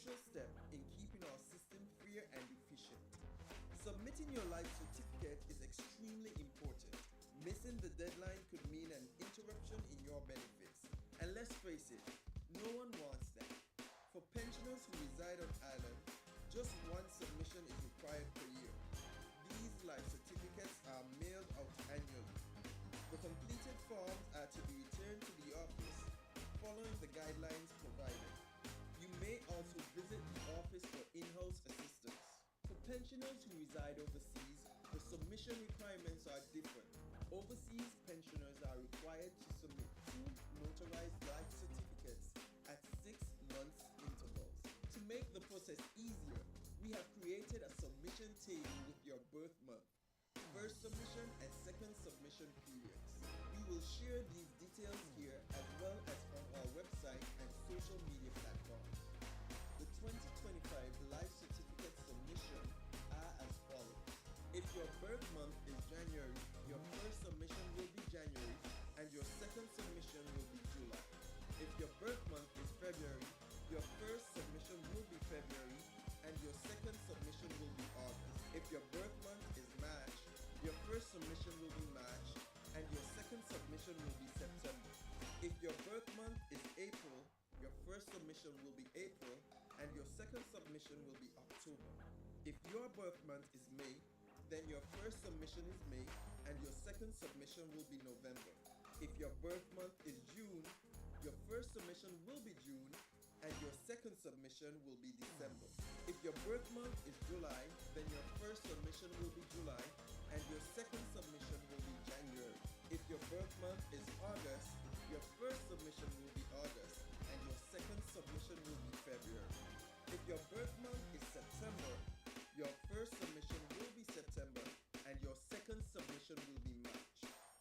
crucial step in keeping our system freer and efficient. Submitting your life certificate is extremely important. Missing the deadline could mean an interruption in your benefits. And let's face it, no one wants that. For pensioners who reside on island, just one submission is required per year. These life certificates are mailed out annually. The completed forms are to be returned to the office following the guidelines provided. You may also visit the office for in-house assistance. For pensioners who reside overseas, the submission requirements are different. Overseas pensioners are required to submit 2 notarized life certificates at 6 months intervals. To make the process easier, we have created a submission table with your birth month, first submission and second submission periods. We will share these details here as well as on our website and social media platforms. The 2025 life certificate submission are as follows. If your birth month is January, your first submission will be January and your second submission will be July. If your birth month is February, your first submission will be February and your second submission will be August. If your birth month is March, your first submission will be March and your second submission will be September. If your birth month is April, your first submission will be April and your second submission will be October. If your birth month is May, then your first submission is May and your second submission will be November. If your birth month is June, your first submission will be June and your second submission will be December. If your birth month is July, then your first submission will be July and your second submission will be January. If your birth month is August, your first submission will be August and your second submission will be February. If your birth month is September, your first submission will be September and your second submission will be March.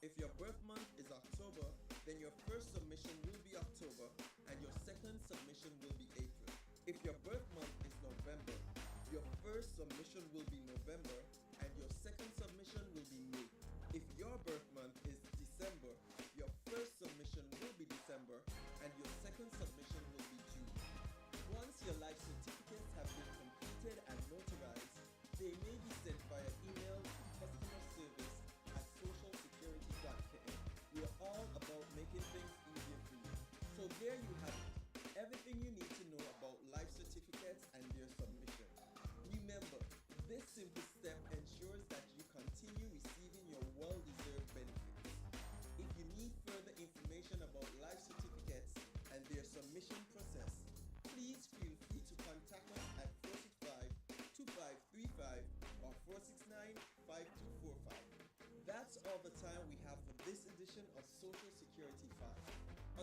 If your birth month is October, then your first submission will be October and your second submission will be April. If your birth month is November, your first submission will be November and your second submission will be May. If your birth month is December, your first submission will be December and your second submission will be June. Once your life certificates have been completed and notarized, they may be sent via email to customer service at socialsecurity.kn. We are all about making things easier for you. So there you have it. Everything you need to know about life certificates and their submission. Remember, this simple step ensures that you continue receiving your well-deserved benefits. If you need further information about life certificates and their submission process, please feel free to contact us at 465-2535 or 469-5245. That's all the time we have for this edition of Social Security 5.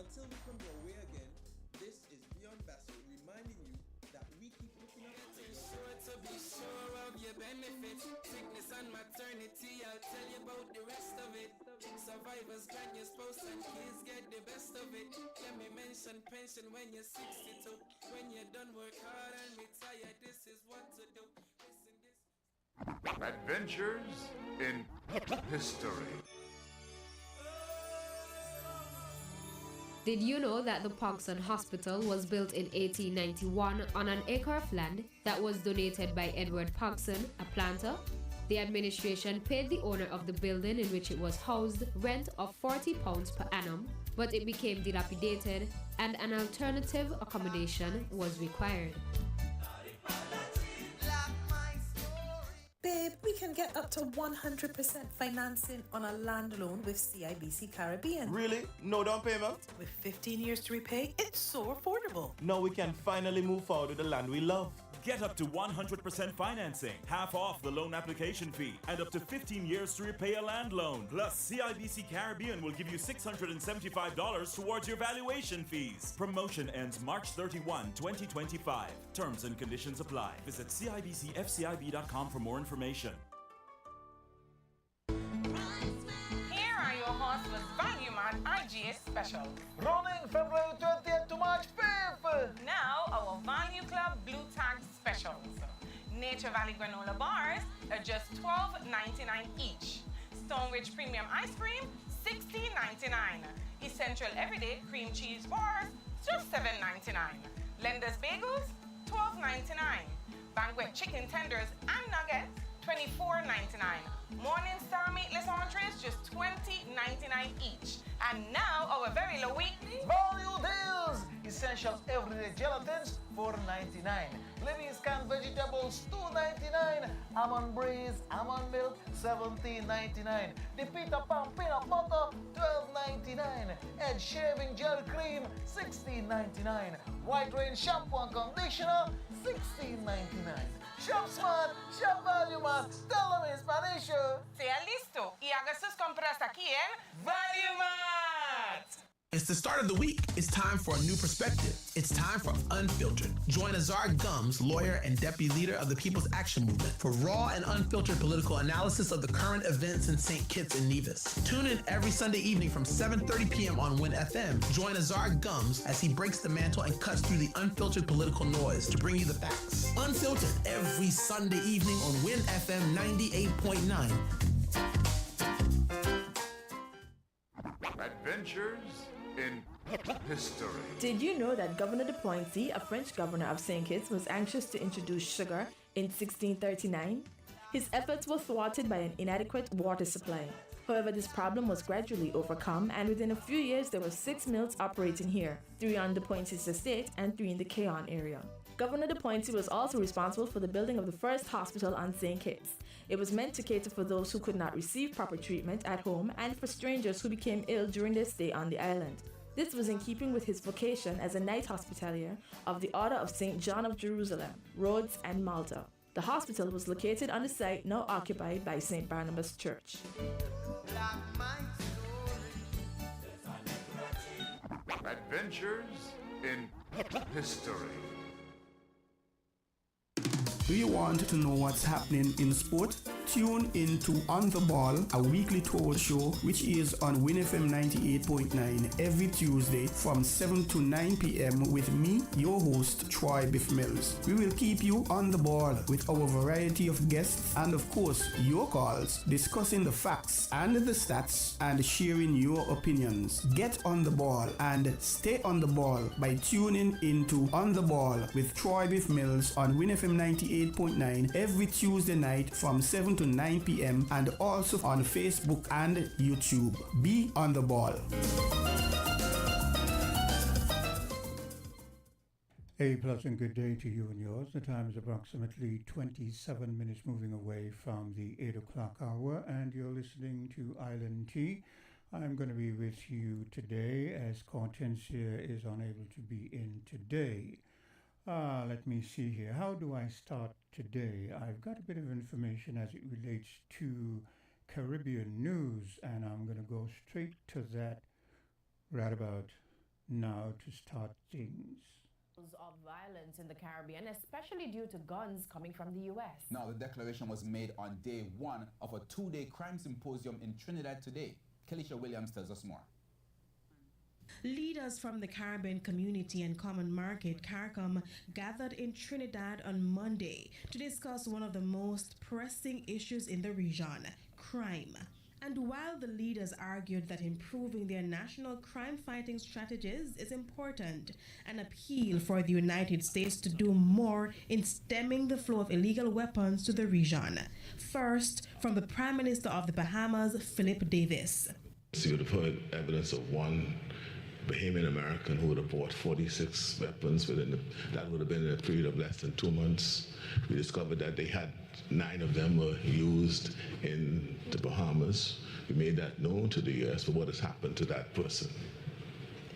Until we come your way again, this is Beyond Bassel reminding you that we keep looking up for you. Sure to be sure of your benefits. Sickness and maternity, I'll tell you about the rest of it. Survivors grant your spouse and kids get the best of it. Let me mention pension when you're 62. When you're done work hard and retire, this is what to do. Listen this. Adventures in History. Did you know that the Pogson Hospital was built in 1891 on an acre of land that was donated by Edward Pogson, a planter? The administration paid the owner of the building in which it was housed rent of £40 per annum, but it became dilapidated and an alternative accommodation was required. Babe, we can get up to 100% financing on a land loan with CIBC Caribbean. Really? No down payment? With 15 years to repay, it's so affordable. Now we can finally move forward with the land we love. Get up to 100% financing, half off the loan application fee, and up to 15 years to repay a land loan. Plus, CIBC Caribbean will give you $675 towards your valuation fees. Promotion ends March 31, 2025. Terms and conditions apply. Visit CIBCFCIB.com for more information. Here are your Hustlers Value Man IGA specials. Running February 20th to March 5th. Now our Value Club Blue Tag specials. Nature Valley granola bars are just $12.99 each. Stonebridge Premium Ice Cream, $16.99. Essential Everyday Cream Cheese Bars, just $7.99. Lender's Bagels, $12. with chicken tenders and nuggets, $24.99. Morningstar meatless entrees, just $20.99 each. And now our very low weekly Value deals! Essential everyday gelatins, $4.99. Libby's canned vegetables, $2.99. Almond braised, almond milk, $17.99. The Peter Pan peanut butter, $12.99. And shaving gel cream, $16.99. White Rain shampoo and conditioner, $16.99. Shop smart, shop value man. Tell them in Spanish. sea listo y haga sus compras aquí en Value Mart. It's the start of the week. It's time for a new perspective. It's time for Unfiltered. Join Azar Gums, lawyer and deputy leader of the People's Action Movement, for raw and unfiltered political analysis of the current events in St. Kitts and Nevis. Tune in every Sunday evening from 7:30 p.m. on Win FM. Join Azar Gums as he breaks the mantle and cuts through the unfiltered political noise to bring you the facts. Unfiltered every Sunday evening on Win FM 98.9. Adventures in history. Did you know that Governor de Poincy, a French governor of St. Kitts, was anxious to introduce sugar in 1639? His efforts were thwarted by an inadequate water supply. However, this problem was gradually overcome, and within a few years there were 6 mills operating here, 3 on de Poincy's estate and 3 in the Keon area. Governor de Poincy was also responsible for the building of the first hospital on St. Kitts. It was meant to cater for those who could not receive proper treatment at home and for strangers who became ill during their stay on the island. This was in keeping with his vocation as a night hospitalier of the Order of St. John of Jerusalem, Rhodes, and Malta. The hospital was located on the site now occupied by St. Barnabas Church. Adventures in history. Do you want to know what's happening in sport? Tune in to On The Ball, a weekly talk show which is on Win FM 98.9 every Tuesday from 7 to 9 p.m. with me, your host, Troy Biff Mills. We will keep you on the ball with our variety of guests and, of course, your calls, discussing the facts and the stats and sharing your opinions. Get on the ball and stay on the ball by tuning into On The Ball with Troy Biff Mills on Win FM 98.9 every Tuesday night from 7 to 9 p.m. and also on Facebook and YouTube. Be on the ball. A pleasant good day to you and yours. The time is approximately 27 minutes moving away from the 8 o'clock hour, and you're listening to Island Tea. I'm going to be with you today as Kortensia is unable to be in today. Let me see here. How do I start today? I've got a bit of information as it relates to Caribbean news, and I'm going to go straight to that right about now to start things. Of violence in the Caribbean, especially due to guns coming from the U.S. Now, the declaration was made on day 1 of a 2-day crime symposium in Trinidad today. Kelisha Williams tells us more. Leaders from the Caribbean Community and Common Market, CARICOM, gathered in Trinidad on Monday to discuss one of the most pressing issues in the region, crime. And while the leaders argued that improving their national crime-fighting strategies is important, an appeal for the United States to do more in stemming the flow of illegal weapons to the region. First, from the Prime Minister of the Bahamas, Philip Davis. So you would have heard evidence of one Bahamian American who would have bought 46 weapons that would have been in a period of less than 2 months. We discovered that they had 9 of them were used in the Bahamas. We made that known to the U.S., but what has happened to that person?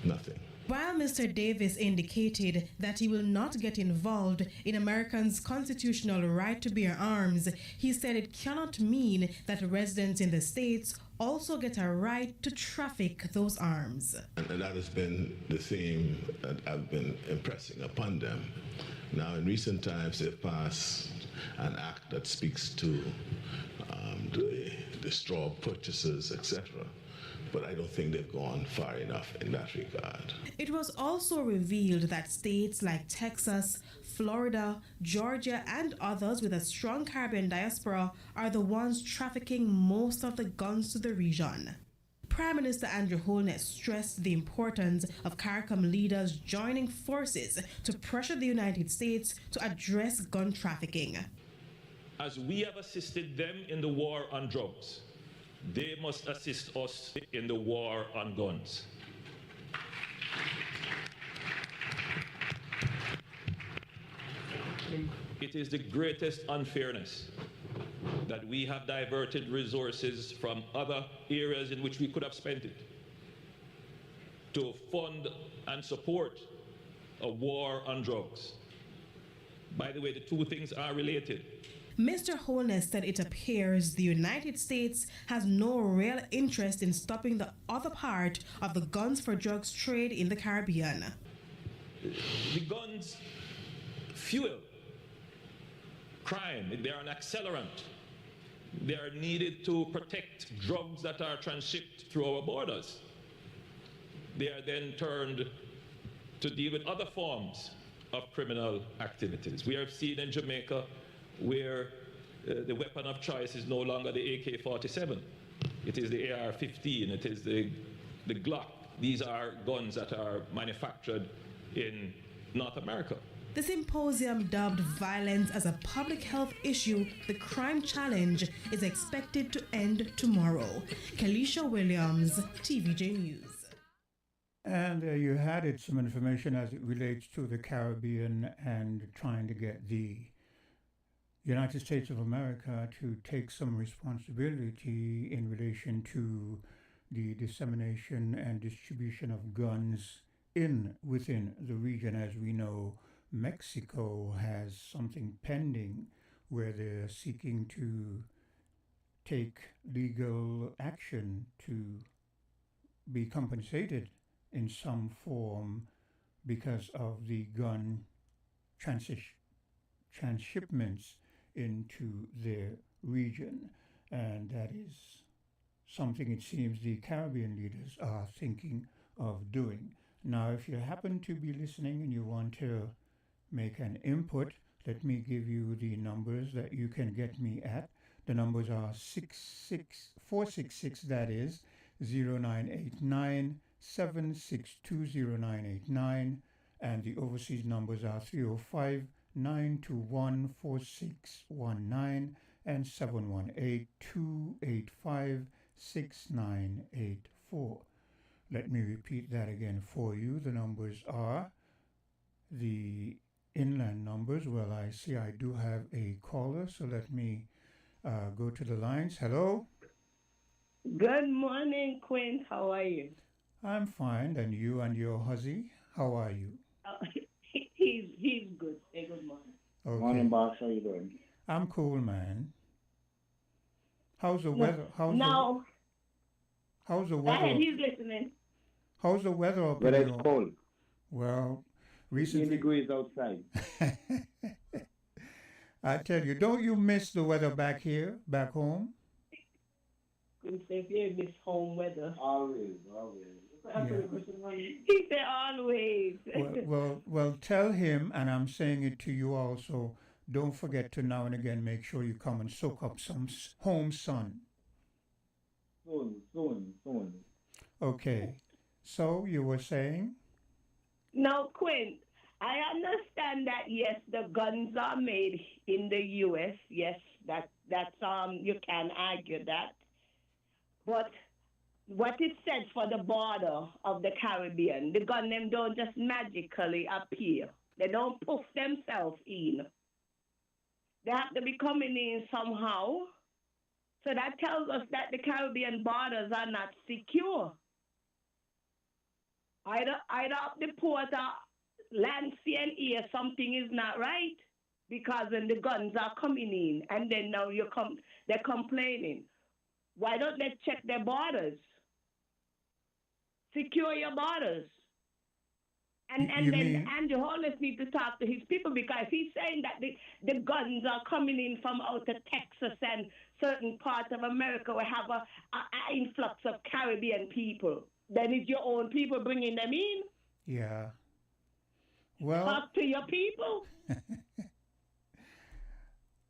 Nothing. While Mr. Davis indicated that he will not get involved in Americans' constitutional right to bear arms, he said it cannot mean that residents in the states also get a right to traffic those arms. And that has been the theme that I've been impressing upon them. Now, in recent times, they've passed an act that speaks to the straw purchases, etc. But I don't think they've gone far enough in that regard. It was also revealed that states like Texas, Florida, Georgia, and others with a strong Caribbean diaspora are the ones trafficking most of the guns to the region. Prime Minister Andrew Holness stressed the importance of CARICOM leaders joining forces to pressure the United States to address gun trafficking. As we have assisted them in the war on drugs, they must assist us in the war on guns. It is the greatest unfairness that we have diverted resources from other areas in which we could have spent it to fund and support a war on drugs. By the way, the two things are related. Mr. Holness said it appears the United States has no real interest in stopping the other part of the guns for drugs trade in the Caribbean. The guns fuel crime. They are an accelerant. They are needed to protect drugs that are transshipped through our borders. They are then turned to deal with other forms of criminal activities. We have seen in Jamaica where the weapon of choice is no longer the AK-47. It is the AR-15, it is the Glock. These are guns that are manufactured in North America. The symposium, dubbed Violence as a Public Health Issue, the Crime Challenge, is expected to end tomorrow. Kelisha Williams, TVJ News. And you had it, some information as it relates to the Caribbean and trying to get the United States of America to take some responsibility in relation to the dissemination and distribution of guns within the region. As we know, Mexico has something pending where they're seeking to take legal action to be compensated in some form because of the gun transshipments into their region. And that is something it seems the Caribbean leaders are thinking of doing. Now, if you happen to be listening and you want to make an input, let me give you the numbers that you can get me at. The numbers are 466, that is 0989 7620989, and the overseas numbers are 305 921 4619 and 718 285 6984. Let me repeat that again for you. The numbers are the inland numbers. Well, I see I do have a caller, so let me go to the lines. Hello? Good morning, Quinn. How are you? I'm fine. And you and your huzzy, how are you? He's good. Hey, good morning. Okay. Morning, boss. How you doing? I'm cool, man. How's the weather? How's the weather? Go ahead, he's listening. How's the weather up But in it's cold. Well, recently 15 degrees outside. I tell you, don't you miss the weather back here, back home? Couldn't say if you miss home weather. Always. Yeah. He said always. Well, tell him, and I'm saying it to you also, don't forget to now and again make sure you come and soak up some home sun. Soon. Okay, so you were saying? Now, Quinn, I understand that, yes, the guns are made in the U.S. Yes, that's you can argue that. But what it said for the border of the Caribbean, the gun them don't just magically appear. They don't poof themselves in. They have to be coming in somehow. So that tells us that the Caribbean borders are not secure. Either up the port or land, sea, and air, something is not right. Because when the guns are coming in, and then now they're complaining. Why don't they check their borders? Secure your borders. And then Andrew Holness needs to talk to his people, because he's saying that the guns are coming in from out of Texas and certain parts of America will have an influx of Caribbean people. Then it's your own people bringing them in. Yeah. Well, talk to your people.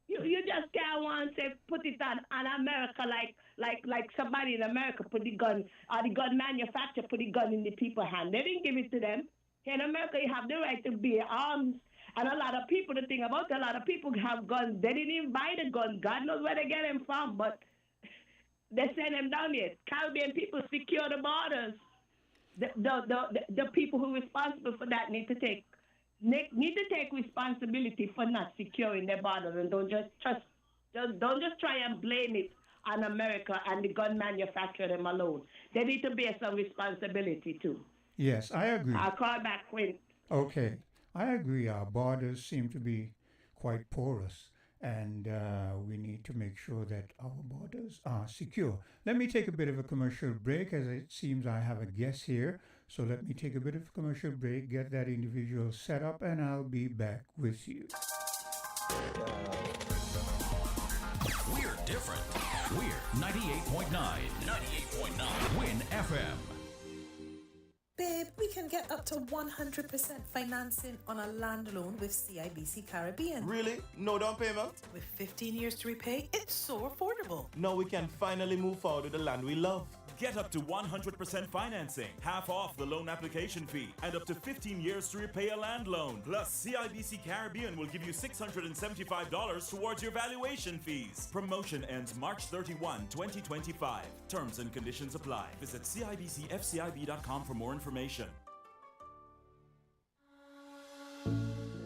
You just can't want to put it on America like somebody in America put the gun, or the gun manufacturer put the gun in the people's hand. They didn't give it to them. Here in America, you have the right to bear arms. And a lot of people, the thing about it, a lot of people have guns. They didn't even buy the gun. God knows where they get them from, but they send them down here. Caribbean people secure the borders. The people who are responsible for that need to take responsibility for not securing their borders, and don't just try and blame it on America and the gun manufacturer them alone. They need to bear some responsibility too. Yes, I agree. I'll call back Quinn. Okay, I agree. Our borders seem to be quite porous, and we need to make sure that our borders are secure. Let me take a bit of a commercial break, as it seems I have a guest here. So let me take a bit of a commercial break, get that individual set up, and I'll be back with you. We're different. We're 98.9. 98.9. Win FM. Babe, we can get up to 100% financing on a land loan with CIBC Caribbean. Really? No down payment? With 15 years to repay, it's so affordable. Now we can finally move forward with the land we love. Get up to 100% financing, half off the loan application fee, and up to 15 years to repay a land loan. Plus, CIBC Caribbean will give you $675 towards your valuation fees. Promotion ends March 31, 2025. Terms and conditions apply. Visit CIBCFCIB.com for more information.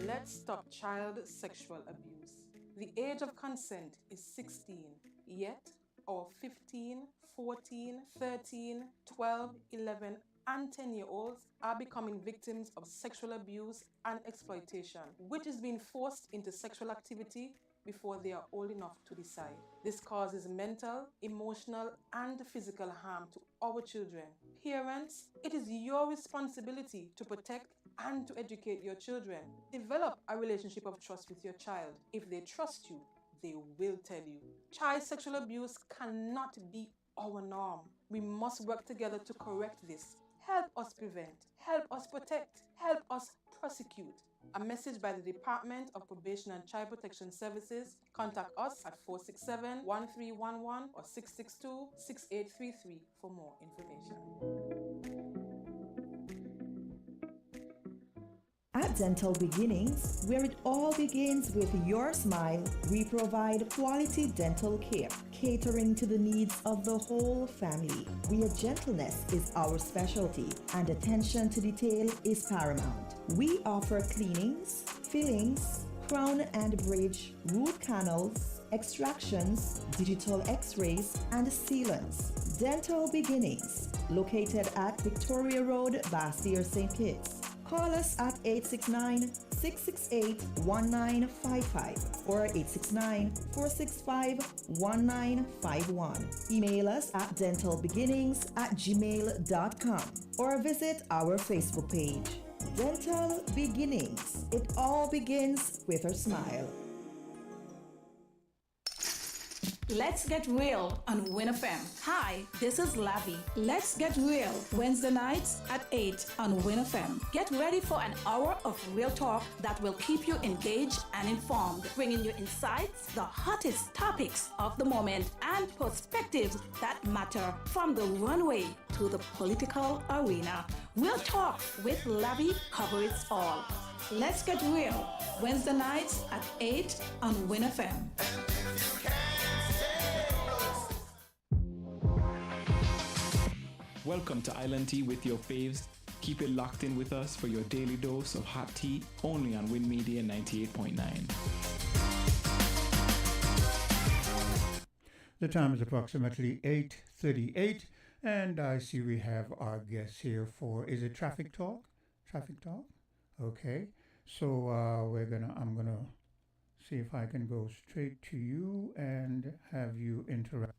Let's stop child sexual abuse. The age of consent is 16, yet our 15, 14, 13, 12, 11, and 10-year-olds are becoming victims of sexual abuse and exploitation, which is being forced into sexual activity before they are old enough to decide. This causes mental, emotional, and physical harm to our children. Parents, it is your responsibility to protect and to educate your children. Develop a relationship of trust with your child. If they trust you, they will tell you. Child sexual abuse cannot be our norm. We must work together to correct this. Help us prevent, help us protect, help us prosecute. A message by the Department of Probation and Child Protection Services. Contact us at 467-1311 or 662-6833 for more information. At Dental Beginnings, where it all begins with your smile, we provide quality dental care, catering to the needs of the whole family, where gentleness is our specialty and attention to detail is paramount. We offer cleanings, fillings, crown and bridge, root canals, extractions, digital x-rays, and sealants. Dental Beginnings, located at Victoria Road, Bastille, St. Kitts. Call us at 869-668-1955 or 869-465-1951. Email us at dentalbeginnings@gmail.com or visit our Facebook page. Dental Beginnings. It all begins with a smile. Let's get real on Win FM. Hi, this is Lavi. Let's get real Wednesday nights at 8 on Win FM. Get ready for an hour of real talk that will keep you engaged and informed, bringing you insights, the hottest topics of the moment, and perspectives that matter from the runway to the political arena. Real talk with Lavi covers all. Let's get real Wednesday nights at 8 on Win FM. Welcome to Island Tea with your faves. Keep it locked in with us for your daily dose of hot tea, only on Win Media 98.9. The time is approximately 8:38, and I see we have our guests here for, is it Traffic Talk? Traffic Talk? Okay. So I'm gonna see if I can go straight to you and have you interact.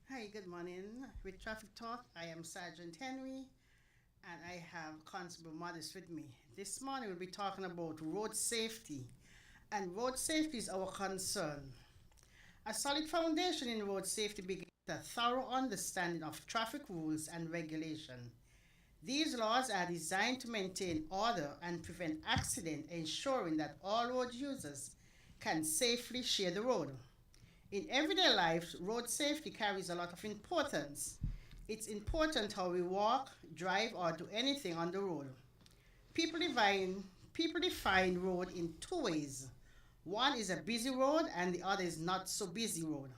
Hi, good morning. With Traffic Talk, I am Sergeant Henry, and I have Constable Modest with me. This morning we'll be talking about road safety, and road safety is our concern. A solid foundation in road safety begins with a thorough understanding of traffic rules and regulation. These laws are designed to maintain order and prevent accident, ensuring that all road users can safely share the road. In everyday life, road safety carries a lot of importance. It's important how we walk, drive, or do anything on the road. People define road in two ways. One is a busy road and the other is not so busy road.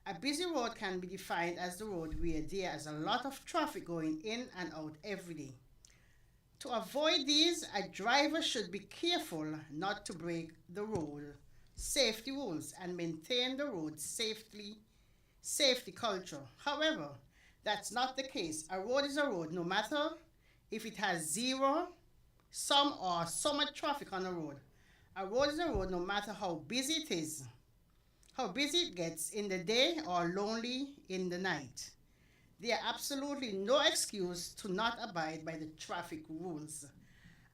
A busy road can be defined as the road where there is a lot of traffic going in and out every day. To avoid these, a driver should be careful not to break the road safety rules and maintain the road safety culture. However, that's not the case. A road is a road no matter if it has zero, some, or so much traffic on the road. A road is a road no matter how busy it is, how busy it gets in the day or lonely in the night. There are absolutely no excuse to not abide by the traffic rules.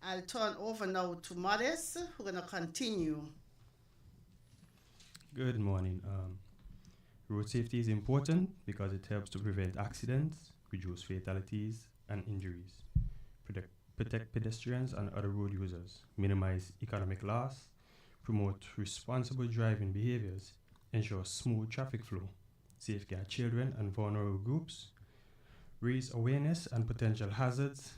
I'll turn over now to Modest, who's going to continue. Good morning. Road safety is important because it helps to prevent accidents, reduce fatalities and injuries, protect pedestrians and other road users, minimize economic loss, promote responsible driving behaviors, ensure smooth traffic flow, safeguard children and vulnerable groups, raise awareness and potential hazards,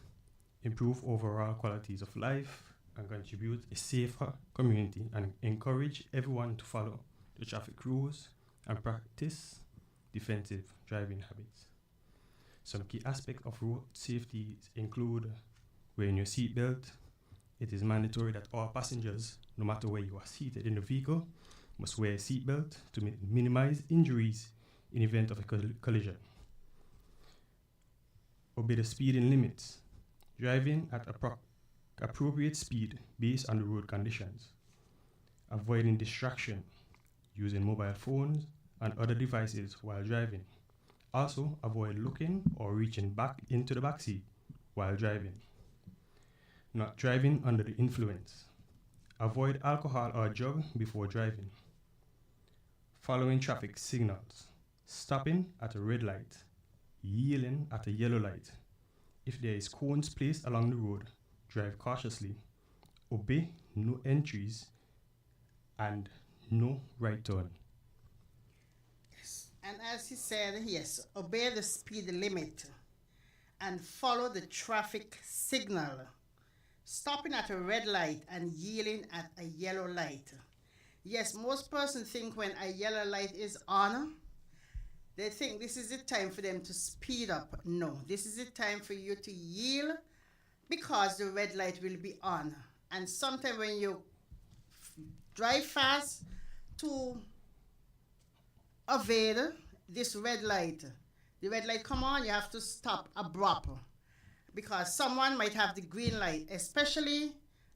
improve overall qualities of life, and contribute a safer community, and encourage everyone to follow the traffic rules and practice defensive driving habits. Some key aspects of road safety include wearing your seatbelt. It is mandatory that all passengers, no matter where you are seated in the vehicle, must wear a seatbelt to minimize injuries in event of a collision. Obey the speeding limits. Driving at appropriate speed based on the road conditions. Avoiding distraction, using mobile phones and other devices while driving. Also, avoid looking or reaching back into the backseat while driving. Not driving under the influence. Avoid alcohol or drug before driving. Following traffic signals. Stopping at a red light. Yielding at a yellow light. If there is cones placed along the road, drive cautiously. Obey no entries and no right turn. Yes. And as he said, yes, obey the speed limit and follow the traffic signal. Stopping at a red light and yielding at a yellow light. Yes, most persons think when a yellow light is on, they think this is the time for them to speed up. No, this is the time for you to yield because the red light will be on. And sometimes when you drive fast to evade this red light, the red light come on, you have to stop abrupt because someone might have the green light, especially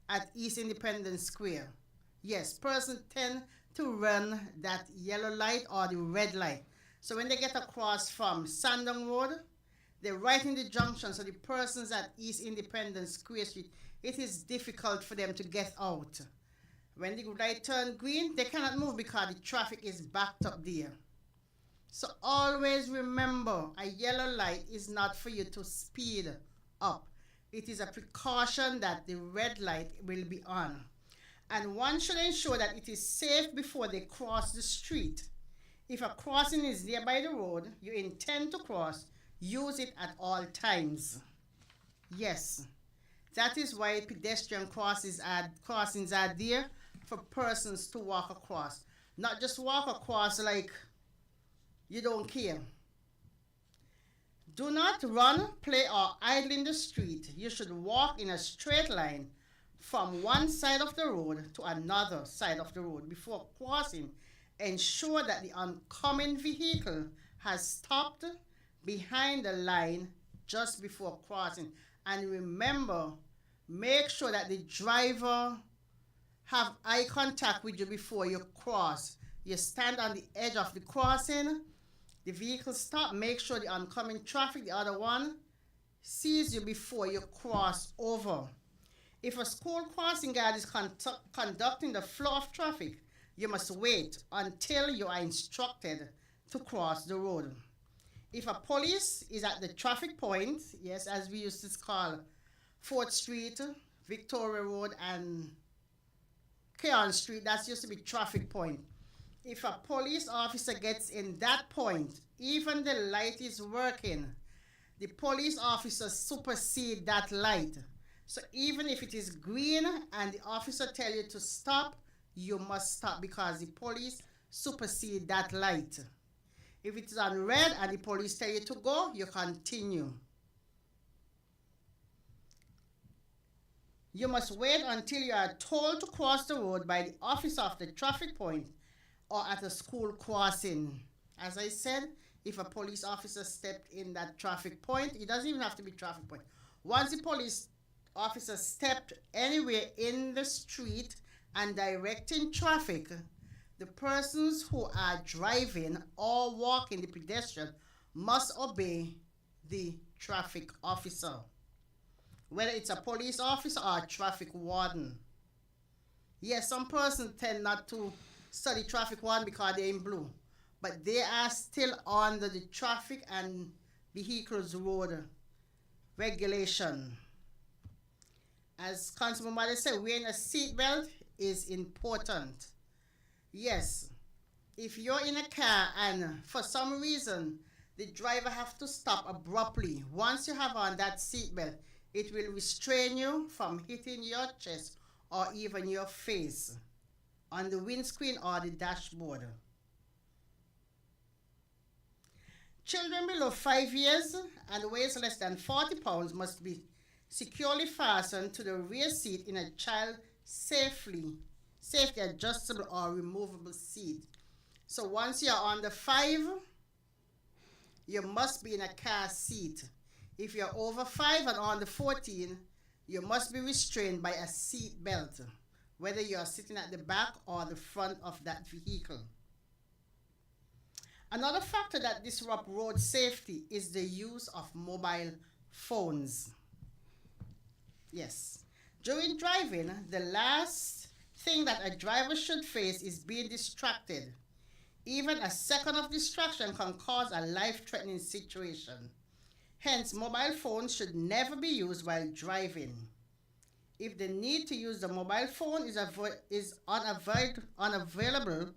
at East Independence Square. Yes, persons tend to run that yellow light or the red light. So when they get across from Sandong Road, they're right in the junction. So the persons at East Independence Square Street, it is difficult for them to get out. When the light turn green, they cannot move because the traffic is backed up there. So always remember, a yellow light is not for you to speed up. It is a precaution that the red light will be on. And one should ensure that it is safe before they cross the street. If a crossing is near by the road you intend to cross, use it at all times. Yes, that is why pedestrian crossings are there for persons to walk across. Not just walk across like you don't care. Do not run, play, or idle in the street. You should walk in a straight line from one side of the road to another side of the road before crossing. Ensure that the oncoming vehicle has stopped behind the line just before crossing. And remember, make sure that the driver have eye contact with you before you cross. You stand on the edge of the crossing, the vehicle stop, make sure the oncoming traffic, the other one, sees you before you cross over. If a school crossing guard is conducting the flow of traffic, you must wait until you are instructed to cross the road. If a police is at the traffic point, yes, as we used to call 4th Street, Victoria Road, and Keon Street, that used to be traffic point. If a police officer gets in that point, even the light is working, the police officer supersede that light. So even if it is green and the officer tell you to stop, you must stop because the police supersede that light. If it is on red and the police tell you to go, you continue. You must wait until you are told to cross the road by the officer of the traffic point or at a school crossing. As I said, if a police officer stepped in that traffic point, it doesn't even have to be traffic point. Once the police officer stepped anywhere in the street and directing traffic, the persons who are driving or walking, the pedestrian, must obey the traffic officer, whether it's a police officer or a traffic warden. Yes, some persons tend not to study traffic warden because they're in blue, but they are still under the traffic and vehicles road regulation. As Councilman Mother said, wearing a seatbelt is important. Yes, if you're in a car and for some reason the driver have to stop abruptly, once you have on that seatbelt, it will restrain you from hitting your chest or even your face on the windscreen or the dashboard. Children below 5 years and weighs less than 40 pounds must be securely fastened to the rear seat in a child safety adjustable or removable seat. So once you're under 5, you must be in a car seat. If you're over 5 and under 14, you must be restrained by a seat belt, whether you're sitting at the back or the front of that vehicle. Another factor that disrupts road safety is the use of mobile phones. Yes. During driving, the last thing that a driver should face is being distracted. Even a second of distraction can cause a life-threatening situation. Hence, mobile phones should never be used while driving. If the need to use the mobile phone is unavailable,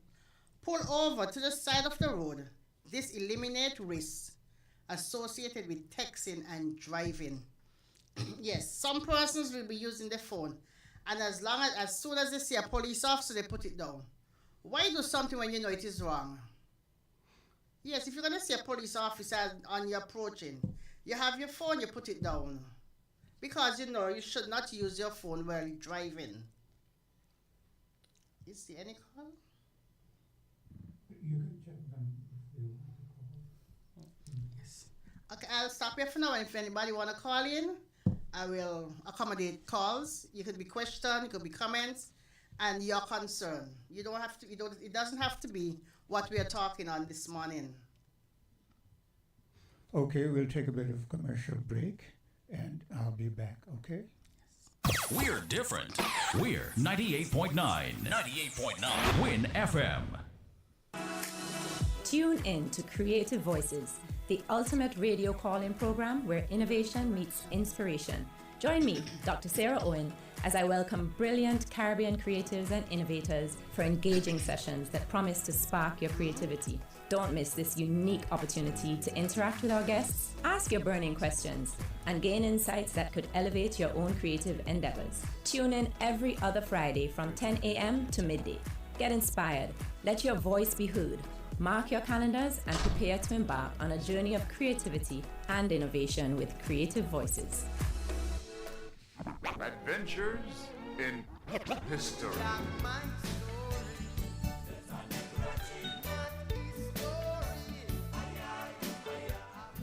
pull over to the side of the road. This eliminates risks associated with texting and driving. Yes, some persons will be using the phone, and as soon as they see a police officer, they put it down. Why do something when you know it is wrong? Yes, if you're going to see a police officer on you approaching, you have your phone, you put it down. Because you know you should not use your phone while you're driving. Is there any call? You can check them if you want to call. Yes. Okay, I'll stop here for now. If anybody want to call in, I will accommodate calls. It could be questions, it could be comments, and your concern. You don't have to. It doesn't have to be what we are talking on this morning. Okay, we'll take a bit of commercial break, and I'll be back. Okay. We're different. We're 98.9. 98.9. Win FM. Tune in to Creative Voices, the ultimate radio call-in program where innovation meets inspiration. Join me, Dr. Sarah Owen, as I welcome brilliant Caribbean creatives and innovators for engaging sessions that promise to spark your creativity. Don't miss this unique opportunity to interact with our guests, ask your burning questions, and gain insights that could elevate your own creative endeavors. Tune in every other Friday from 10 a.m. to midday. Get inspired. Let your voice be heard. Mark your calendars and prepare to embark on a journey of creativity and innovation with Creative Voices. Adventures in History.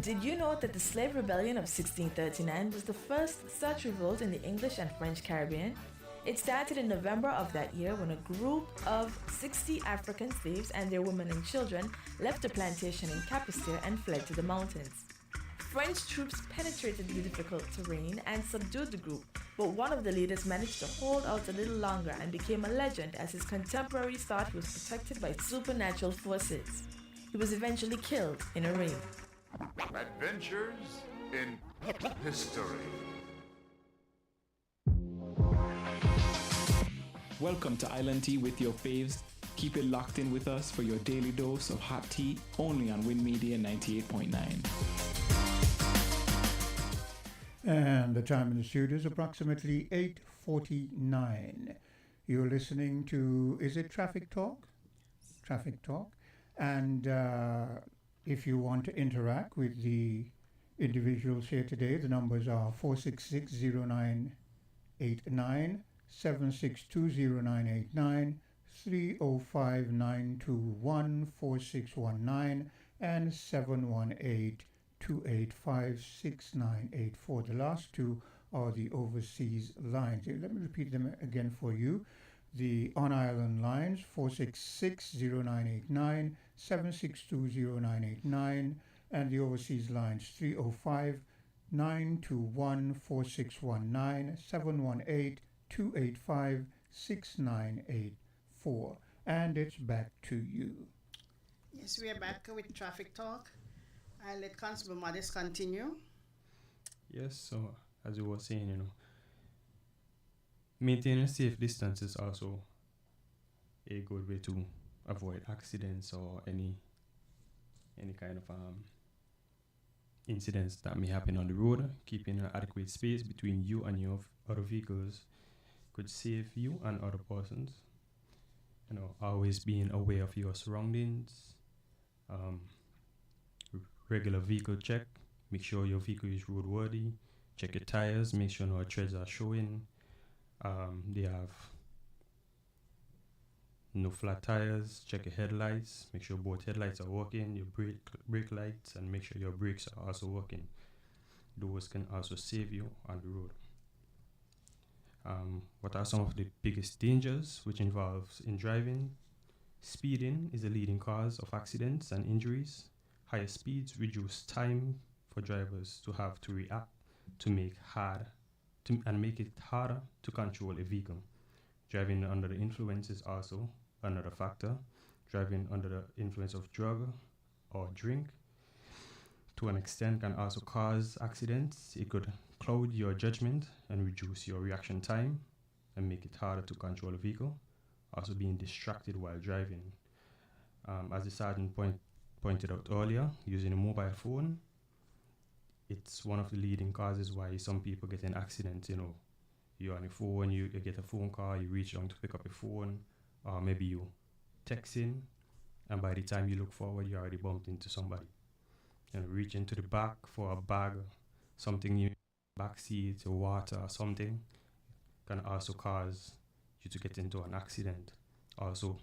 Did you know that the Slave Rebellion of 1639 was the first such revolt in the English and French Caribbean? It started in November of that year when a group of 60 African slaves and their women and children left a plantation in Capistaire and fled to the mountains. French troops penetrated the difficult terrain and subdued the group, but one of the leaders managed to hold out a little longer and became a legend as his contemporaries thought he was protected by supernatural forces. He was eventually killed in a raid. Adventures in history. Welcome to Island Tea with your faves. Keep it locked in with us for your daily dose of hot tea, only on Win Media 98.9. And the time in the studio is approximately 8:49. You're listening to, is it Traffic Talk? Traffic Talk. And if you want to interact with the individuals here today, the numbers are 466-0989, 762-0989, 305-921-4619, and 718-285-6984. The last two are the overseas lines. Let me repeat them again for you. The on-island lines, 466-0989, 762-0989, and the overseas lines, 305-921-4619, 718-285-6984. And it's back to you. Yes, we are back with Traffic Talk. I'll let Constable Modest continue. Yes, so as you were saying, maintaining a safe distance is also a good way to avoid accidents or any kind of incidents that may happen on the road. Keeping an adequate space between you and your other vehicles could save you and other persons. Always being aware of your surroundings. Regular vehicle check. Make sure your vehicle is roadworthy. Check your tires. Make sure no treads are showing. They have no flat tires. Check your headlights. Make sure both headlights are working. Your brake lights, and make sure your brakes are also working. Those can also save you on the road. What are some of the biggest dangers which involves in driving? Speeding is a leading cause of accidents and injuries. Higher speeds reduce time for drivers to have to react to make it harder to control a vehicle. Driving under the influence is also another factor. Driving under the influence of drug or drink to an extent can also cause accidents. It could cloud your judgment and reduce your reaction time and make it harder to control a vehicle. Also being distracted while driving. As the sergeant pointed out earlier, using a mobile phone, it's one of the leading causes why some people get in accidents. You're on your phone, you get a phone call, you reach down to pick up your phone, or maybe you texting, and by the time you look forward, you already bumped into somebody. Reach into the back for a bag, something new, back seat, water, or something, can also cause you to get into an accident. Also,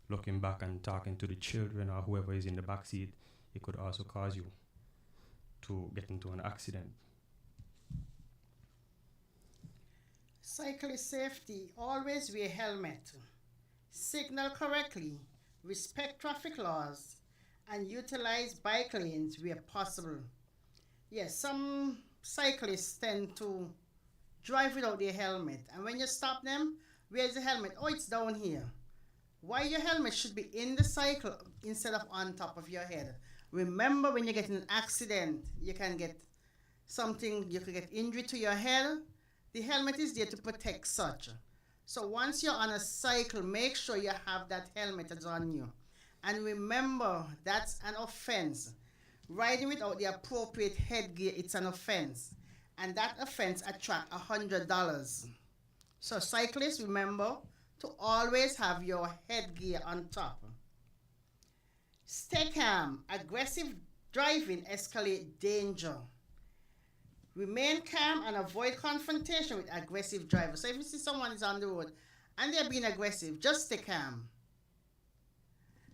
looking back and talking to the children or whoever is in the back seat, it could also cause you to get into an accident. Cyclist safety, always wear helmet, signal correctly, respect traffic laws, and utilize bike lanes where possible. Yes, some cyclists tend to drive without their helmet, and when you stop them, where's the helmet? Oh, it's down here. Why your helmet should be in the cycle instead of on top of your head. Remember, when you get in an accident, you can get injury to your head. The helmet is there to protect such. So once you're on a cycle, make sure you have that helmet on you. And remember, that's an offense. Riding without the appropriate headgear, it's an offense. And that offense attracts $100. So cyclists, remember to always have your headgear on top. Stay calm. Aggressive driving escalates danger. Remain calm and avoid confrontation with aggressive drivers. So if you see someone is on the road and they're being aggressive, just stay calm.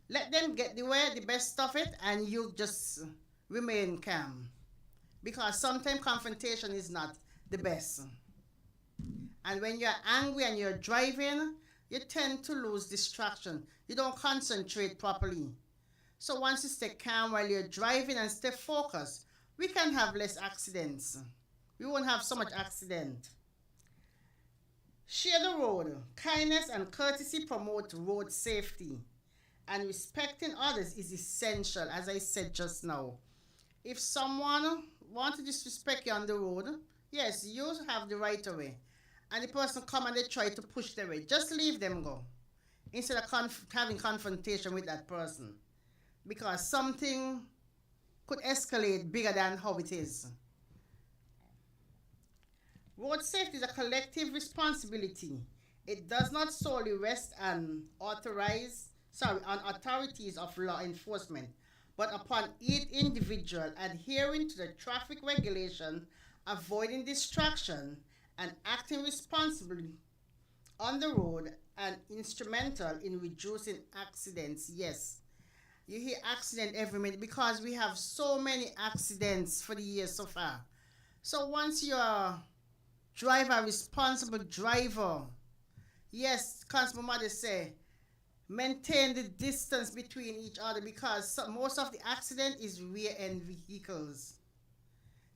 Let them get the best of it, and you just remain calm. Because sometimes confrontation is not the best. And when you're angry and you're driving, you tend to lose distraction. You don't concentrate properly. So once you stay calm while you're driving and stay focused, we can have less accidents. We won't have so much accident. Share the road. Kindness and courtesy promote road safety. And respecting others is essential, as I said just now. if someone wants to disrespect you on the road, yes, you have the right of way. And the person come and they try to push their way. Just leave them go. Instead of having confrontation with that person. Because something could escalate bigger than how it is. Road safety is a collective responsibility. It does not solely rest on authorities of law enforcement, but upon each individual adhering to the traffic regulation, avoiding distraction, and acting responsibly on the road and instrumental in reducing accidents. Yes, you hear accident every minute because we have so many accidents for the year so far. So once you're driver, responsible driver, yes, Constable Mother say, maintain the distance between each other because most of the accident is rear-end vehicles.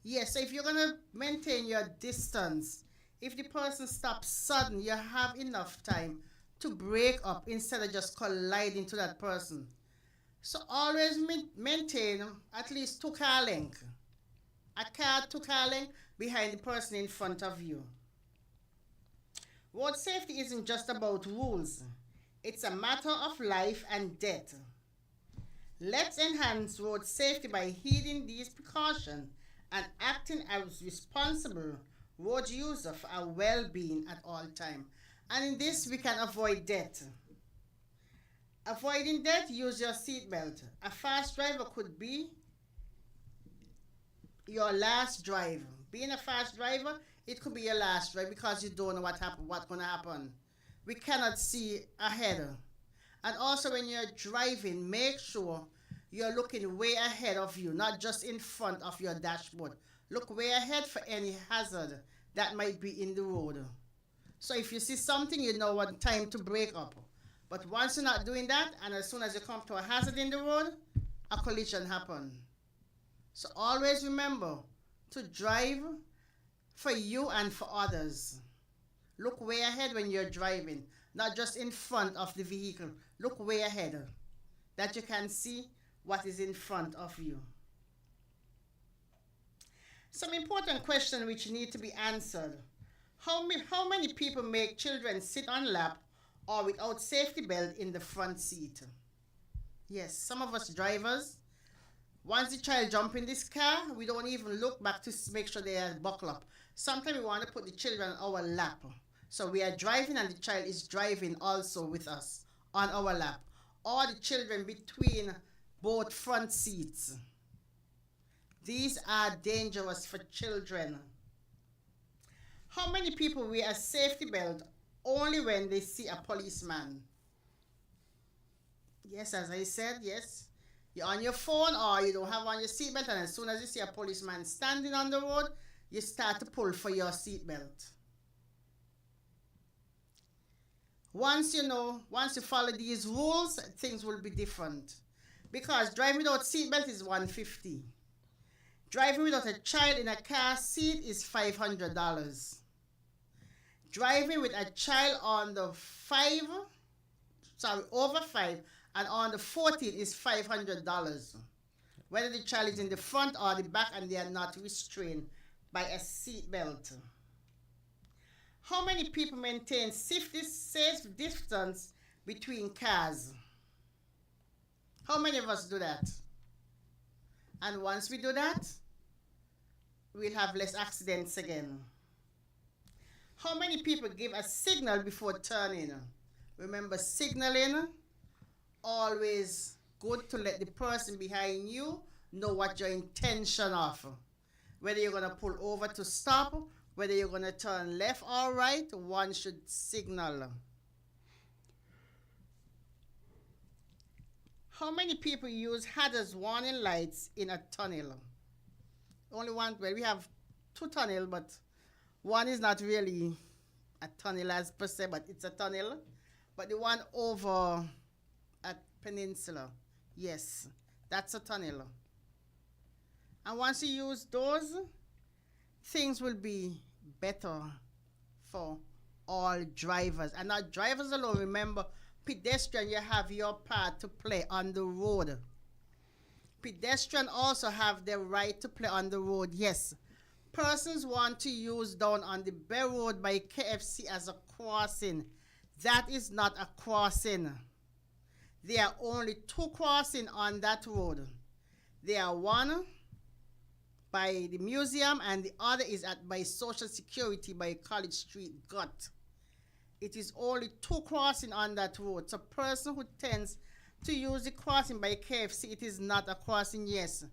Yes, so if you're going to maintain your distance, if the person stops sudden, you have enough time to break up instead of just colliding to that person. So always maintain at least 2 car length. A car 2 car length behind the person in front of you. Road safety isn't just about rules. It's a matter of life and death. Let's enhance road safety by heeding these precautions and acting as responsible road user for our well-being at all times. And in this, we can avoid death. Avoiding death, use your seatbelt. A fast driver could be your last drive. Being a fast driver, it could be your last drive because you don't know what's going to happen. We cannot see ahead. And also when you're driving, make sure you're looking way ahead of you, not just in front of your dashboard. Look way ahead for any hazard that might be in the road. So if you see something, you know what time to break up. But once you're not doing that, and as soon as you come to a hazard in the road, a collision happens. So always remember to drive for you and for others. Look way ahead when you're driving, not just in front of the vehicle. Look way ahead, that you can see what is in front of you. Some important questions which need to be answered. How many people make children sit on lap or without safety belt in the front seat? Yes, some of us drivers, once the child jump in this car, we don't even look back to make sure they are buckled up. Sometimes we want to put the children on our lap. So we are driving and the child is driving also with us on our lap. Or the children between both front seats. These are dangerous for children. How many people wear a safety belt only when they see a policeman? Yes, as I said, yes. You're on your phone or you don't have on your seatbelt, and as soon as you see a policeman standing on the road, you start to pull for your seatbelt. Once you follow these rules, things will be different. Because driving without seatbelt is $150. Driving without a child in a car seat is $500. Driving with a child on the over 5 and on the 14 is $500. Whether the child is in the front or the back and they are not restrained by a seatbelt. How many people maintain safe distance between cars? How many of us do that? And once we do that, we'll have less accidents again. How many people give a signal before turning? Remember, signaling, always good to let the person behind you know what your intention of. Whether you're going to pull over to stop, whether you're going to turn left or right, one should signal. How many people use hazard warning lights in a tunnel? Only one. Well, we have 2 tunnels, but one is not really a tunnel as per se, but it's a tunnel. But the one over at Peninsula, yes, that's a tunnel. And once you use those, things will be better for all drivers. And not drivers alone. Remember, pedestrian, you have your part to play on the road. Pedestrians also have the right to play on the road. Yes. Persons want to use down on the Bay Road by KFC as a crossing. That is not a crossing. There are only two crossings on that road. There are one by the museum and the other is by Social Security by College Street Gut. It is only two crossings on that road. So person who tends to use the crossing by KFC, it is not a crossing, yes.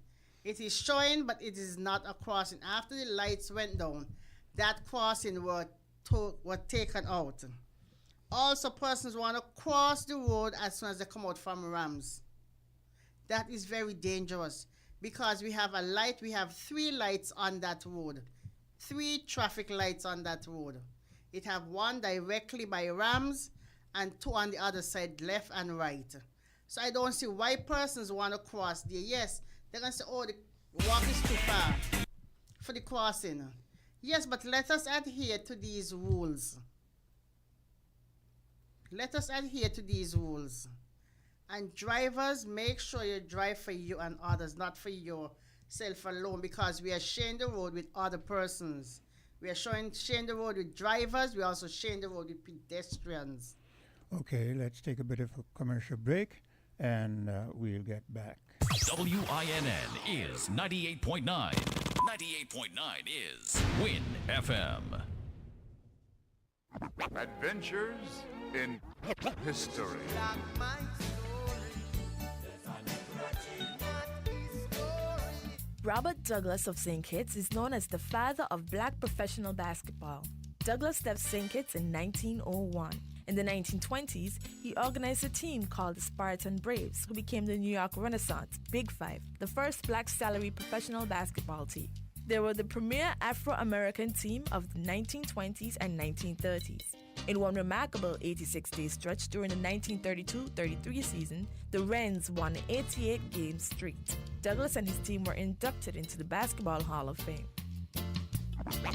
It is showing, but it is not a crossing. After the lights went down, that crossing were taken out. Also, persons want to cross the road as soon as they come out from Rams. That is very dangerous because we have a light, we have 3 lights on that road. 3 traffic lights on that road. It have one directly by Rams and 2 on the other side, left and right. So I don't see why persons want to cross there. Yes, they're going to say, oh, the walk is too far for the crossing. Yes, but let us adhere to these rules. Let us adhere to these rules. And drivers, make sure you drive for you and others, not for yourself alone, because we are sharing the road with other persons. We are sharing the road with drivers. We are also sharing the road with pedestrians. Okay, let's take a bit of a commercial break, and we'll get back. WINN is 98.9. 98.9 is Win FM. Adventures in history. Robert Douglas of St. Kitts is known as the father of black professional basketball. Douglas left St. Kitts in 1901. In the 1920s, he organized a team called the Spartan Braves, who became the New York Renaissance Big Five, the first black salary professional basketball team. They were the premier Afro-American team of the 1920s and 1930s. In one remarkable 86-day stretch during the 1932-33 season, the Wrens won an 88-game streak. Douglas and his team were inducted into the Basketball Hall of Fame.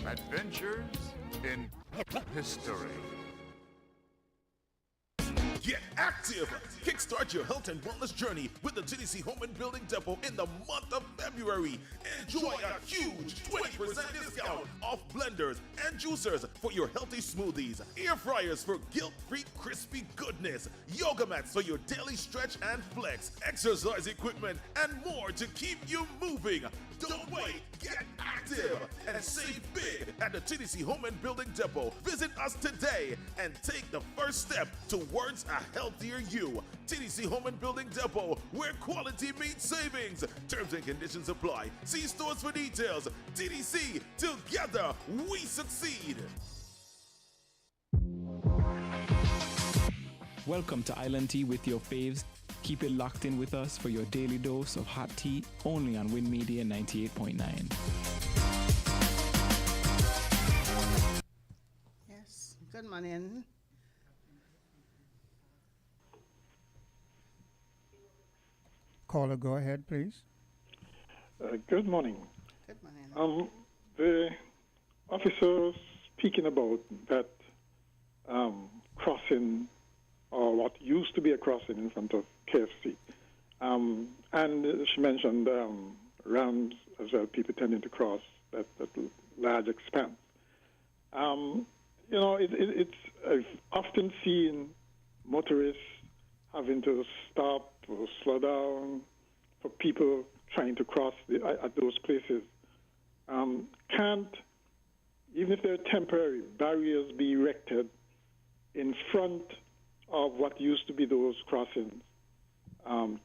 Adventures in history. Get active! Kickstart your health and wellness journey with the TVC Home and Building Depot in the month of February. Enjoy a huge 20% discount off blenders and juicers for your healthy smoothies, air fryers for guilt-free crispy goodness, yoga mats for your daily stretch and flex, exercise equipment, and more to keep you moving. Don't wait, get active and save big at the TDC Home and Building Depot. Visit us today and take the first step towards a healthier you. TDC Home and Building Depot, where quality meets savings. Terms and conditions apply. See stores for details. TDC, together we succeed. Welcome to Island Tea with your faves. Keep it locked in with us for your daily dose of hot tea, only on Win Media 98.9. Yes, good morning. Caller, go ahead, please. Good morning. Good morning. The officer speaking about that crossing, or what used to be a crossing in front of KFC. And she mentioned Rams as well, people tending to cross that large expanse. I've often seen motorists having to stop or slow down for people trying to cross at those places. Can't, even if they're temporary, barriers be erected in front of what used to be those crossings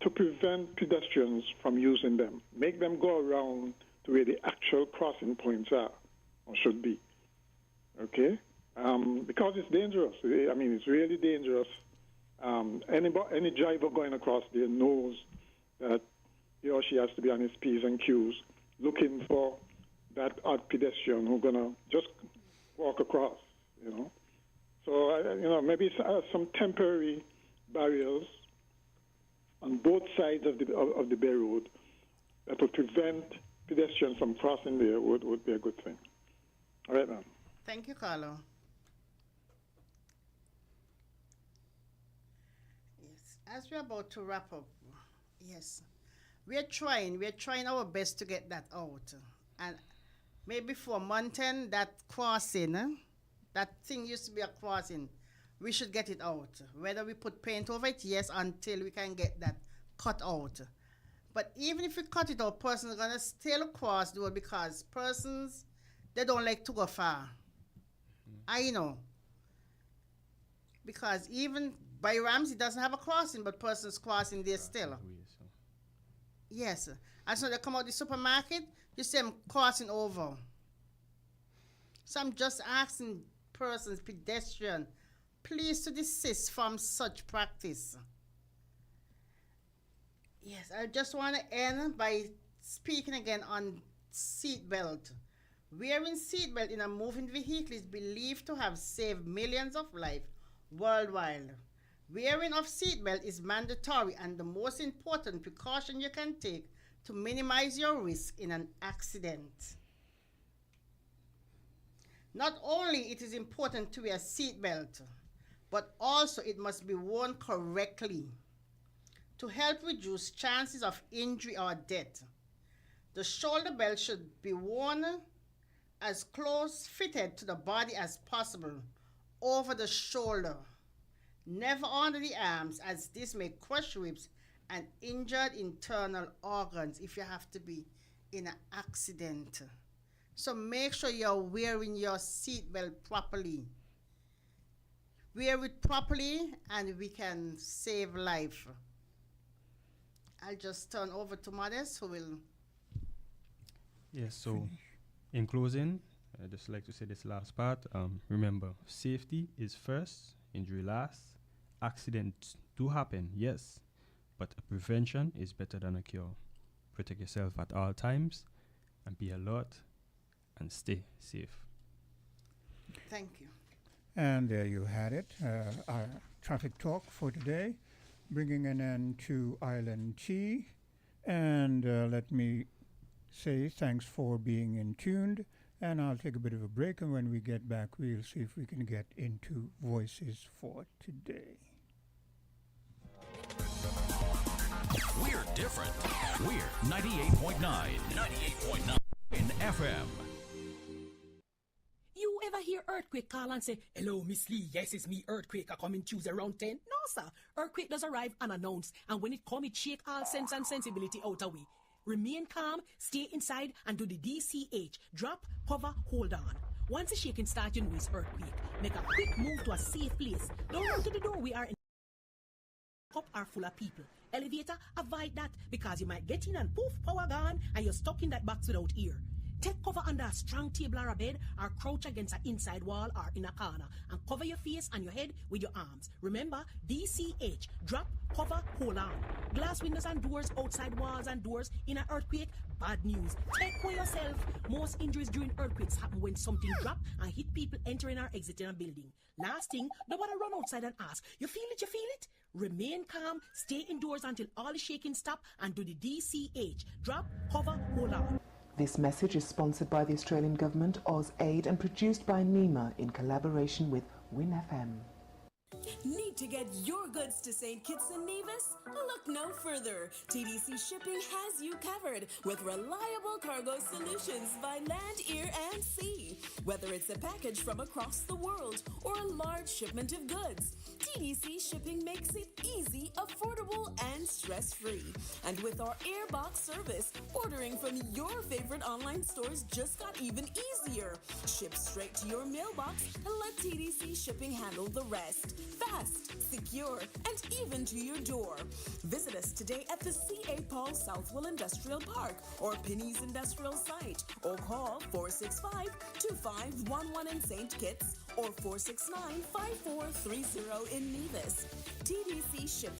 to prevent pedestrians from using them? Make them go around to where the actual crossing points are, or should be. Okay? Because it's dangerous. I mean, it's really dangerous. Any driver going across there knows that he or she has to be on his P's and Q's looking for that odd pedestrian who's going to just walk across, So, maybe some temporary barriers on both sides of the Bay Road that would prevent pedestrians from crossing there would be a good thing. All right, ma'am. Thank you, Carlo. Yes, as we're about to wrap up, yes, we're trying our best to get that out. And maybe for mountain, that crossing, that thing used to be a crossing, we should get it out. Whether we put paint over it, yes, until we can get that cut out. But even if we cut it out, persons are gonna still cross the road because persons, they don't like to go far. I know. Because even by Ramsey doesn't have a crossing, but persons crossing there still. Yes. And so they come out the supermarket, you see them crossing over. So I'm just asking persons, pedestrian, please to desist from such practice. Yes, I just want to end by speaking again on seatbelt. Wearing seatbelt in a moving vehicle is believed to have saved millions of lives worldwide. Wearing of seatbelt is mandatory and the most important precaution you can take to minimize your risk in an accident. Not only it is important to wear a seatbelt, but also it must be worn correctly to help reduce chances of injury or death. The shoulder belt should be worn as close fitted to the body as possible, over the shoulder, never under the arms, as this may crush ribs and injure internal organs if you have to be in an accident. So make sure you're wearing your seatbelt properly. Wear it properly and we can save life. I'll just turn over to Modest who will... Yes, so in closing, I'd just like to say this last part. Remember, safety is first, injury last. Accidents do happen, yes, but a prevention is better than a cure. Protect yourself at all times and be alert and stay safe. Thank you. And there you had it, our traffic talk for today, bringing an end to Island Tea. And let me say thanks for being in tuned. And I'll take a bit of a break, and when we get back, we'll see if we can get into Voices for Today. We're different. We're 98.9. 98.9 in FM. You ever hear earthquake call and say, "Hello, Miss Lee, yes, it's me, earthquake, I coming Tuesday around 10? No, sir. Earthquake does arrive unannounced, and when it come, it shake all sense and sensibility out of we. Remain calm, stay inside, and do the DCH. Drop, cover, hold on. Once the shaking starts, you know it's earthquake. Make a quick move to a safe place. Don't run to the door. We are in. Cup are full of people. Elevator, avoid that because you might get in and poof, power gone, and you're stuck in that box without ear. Take cover under a strong table or a bed, or crouch against an inside wall or in a corner, and cover your face and your head with your arms. Remember, DCH, drop, cover, hold on. Glass windows and doors, outside walls and doors in an earthquake, bad news. Take care yourself. Most injuries during earthquakes happen when something drop and hit people entering or exiting a building. Last thing, nobody run outside and ask, you feel it, you feel it? Remain calm, stay indoors until all the shaking stop, and do the DCH, drop, cover, hold on. This message is sponsored by the Australian Government, AusAid, and produced by NEMA in collaboration with WinFM. Need to get your goods to St. Kitts and Nevis? Look no further. TVC Shipping has you covered with reliable cargo solutions by land, air, and sea. Whether it's a package from across the world or a large shipment of goods, TVC Shipping makes it easy, affordable, and stress-free. And with our Airbox service, ordering from your favorite online stores just got even easier. Ship straight to your mailbox and let TVC Shipping handle the rest. Fast, secure, and even to your door. Visit us today at the C.A. Paul Southwell Industrial Park or Penny's Industrial Site, or call 465-2511 in St. Kitts or 469-5430 in Nevis. TVC Shipping.